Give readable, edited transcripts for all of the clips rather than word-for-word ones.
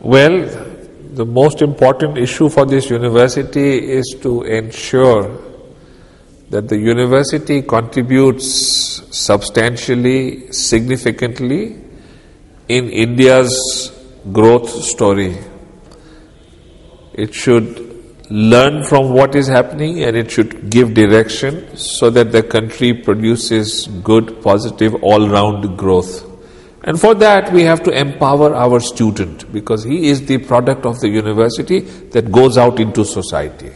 Well, the most important issue for this university is to ensure that the university contributes substantially, significantly in India's growth story. It should learn from what is happening and it should give direction so that the country produces good, positive, all-round growth. And for that we have to empower our student, because he is the product of the university that goes out into society.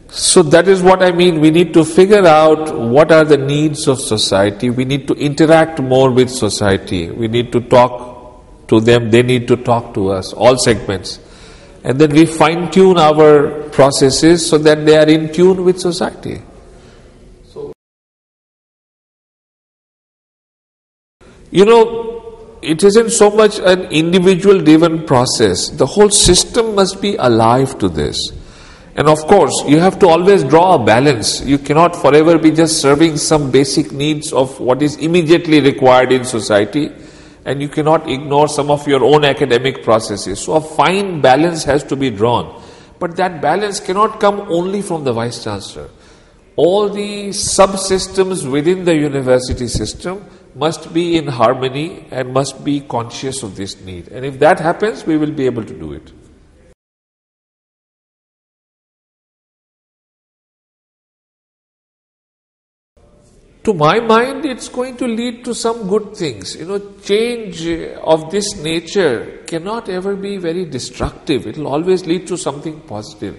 So that is what I mean. We need to figure out what are the needs of society. We need to interact more with society. We need to talk to them. They need to talk to us, all segments. And then we fine-tune our processes so that they are in tune with society. It isn't so much an individual-driven process. The whole system must be alive to this. And of course, you have to always draw a balance. You cannot forever be just serving some basic needs of what is immediately required in society, and you cannot ignore some of your own academic processes. So a fine balance has to be drawn. But that balance cannot come only from the Vice-Chancellor. All the subsystems within the university system must be in harmony and must be conscious of this need. And if that happens, we will be able to do it. To my mind, it's going to lead to some good things. Change of this nature cannot ever be very destructive. It will always lead to something positive.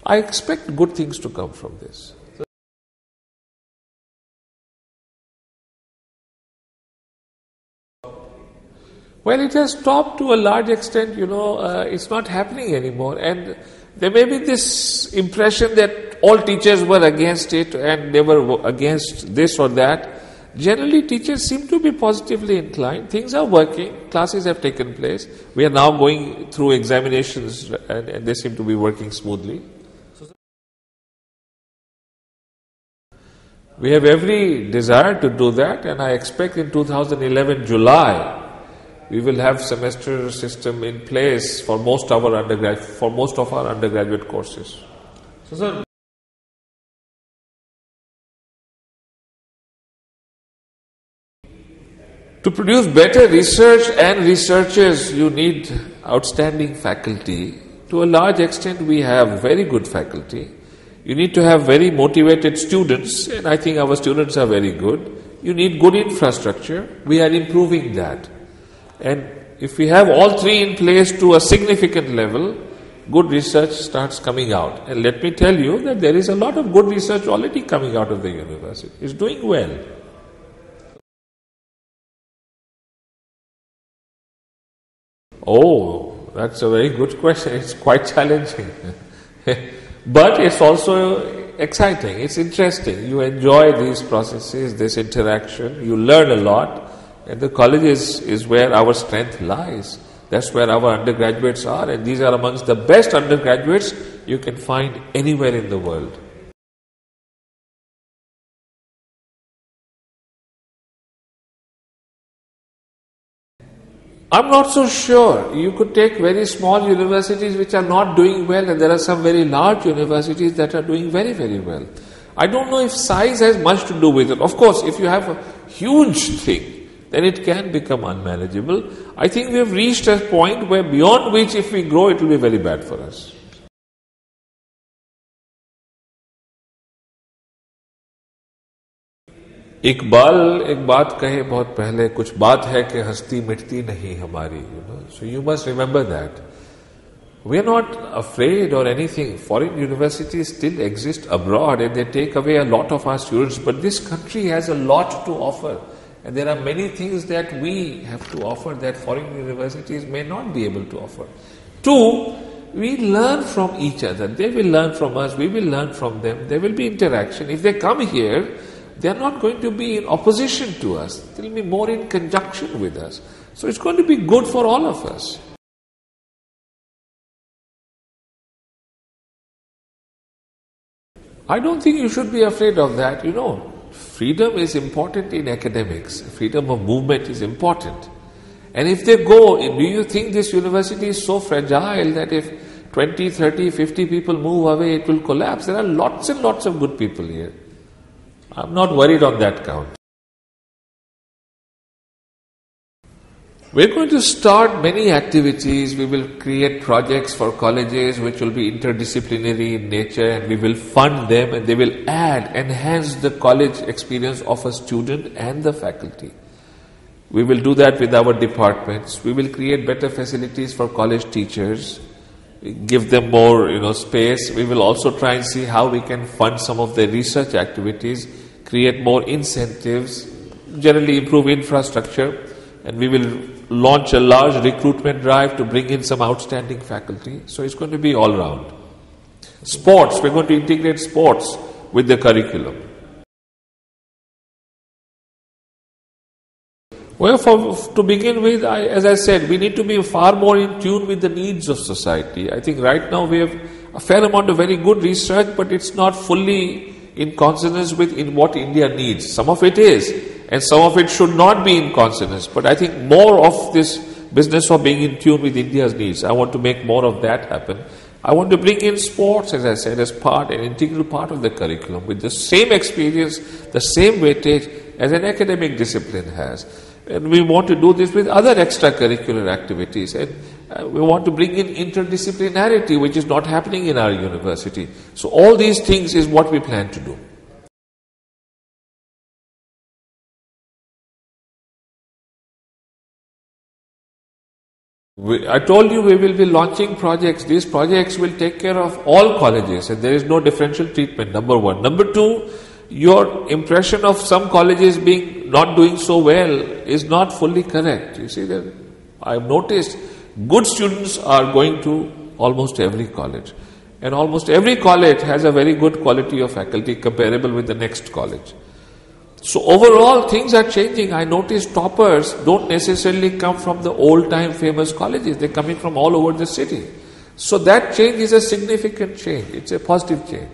I expect good things to come from this. Well, it has stopped to a large extent. It's not happening anymore. And there may be this impression that all teachers were against it and they were against this or that. Generally, teachers seem to be positively inclined. Things are working. Classes have taken place. We are now going through examinations and they seem to be working smoothly. We have every desire to do that, and I expect in 2011 July we will have semester system in place for most of our undergraduate courses. So, sir, to produce better research and researchers, you need outstanding faculty. To a large extent, we have very good faculty. You need to have very motivated students, and I think our students are very good. You need good infrastructure. We are improving that. And if we have all three in place to a significant level, good research starts coming out. And let me tell you that there is a lot of good research already coming out of the university. It's doing well. Oh, that's a very good question. It's quite challenging. But it's also exciting. It's interesting. You enjoy these processes, this interaction. You learn a lot. And the college is where our strength lies. That's where our undergraduates are. And these are amongst the best undergraduates you can find anywhere in the world. I'm not so sure. You could take very small universities which are not doing well, and there are some very large universities that are doing very, very well. I don't know if size has much to do with it. Of course, if you have a huge thing, then it can become unmanageable. I think we have reached a point where beyond which if we grow, it will be very bad for us. Iqbal एक बात कहे बहुत पहले, कुछ बात है कि हस्ती मिटती नहीं हमारी. So you must remember that. We are not afraid or anything. Foreign universities still exist abroad and they take away a lot of our students. But this country has a lot to offer. And there are many things that we have to offer that foreign universities may not be able to offer. Two, we learn from each other. They will learn from us. We will learn from them. There will be interaction. If they come here, they are not going to be in opposition to us. They will be more in conjunction with us. So it's going to be good for all of us. I don't think you should be afraid of that. freedom is important in academics. Freedom of movement is important. And if they go, do you think this university is so fragile that if 20, 30, 50 people move away, it will collapse? There are lots and lots of good people here. I'm not worried on that count. We're going to start many activities. We will create projects for colleges which will be interdisciplinary in nature, and we will fund them, and they will enhance the college experience of a student and the faculty. We will do that with our departments. We will create better facilities for college teachers, give them more, space. We will also try and see how we can fund some of the research activities, create more incentives, generally improve infrastructure, and we will launch a large recruitment drive to bring in some outstanding faculty. So it's going to be all round. Sports, we're going to integrate sports with the curriculum. Well, to begin with, as I said, we need to be far more in tune with the needs of society. I think right now we have a fair amount of very good research, but it's not fully in consonance with what India needs. Some of it is, and some of it should not be in consonance. But I think more of this business of being in tune with India's needs, I want to make more of that happen. I want to bring in sports, as I said, as an integral part of the curriculum, with the same experience, the same weightage as an academic discipline has. And we want to do this with other extracurricular activities. And we want to bring in interdisciplinarity, which is not happening in our university. So all these things is what we plan to do. I told you we will be launching projects. These projects will take care of all colleges, and there is no differential treatment, number one. Number two, your impression of some colleges being not doing so well is not fully correct. You see that I've noticed good students are going to almost every college, and almost every college has a very good quality of faculty comparable with the next college. So overall things are changing. I noticed toppers don't necessarily come from the old time famous colleges. They're coming from all over the city. So that change is a significant change. It's a positive change.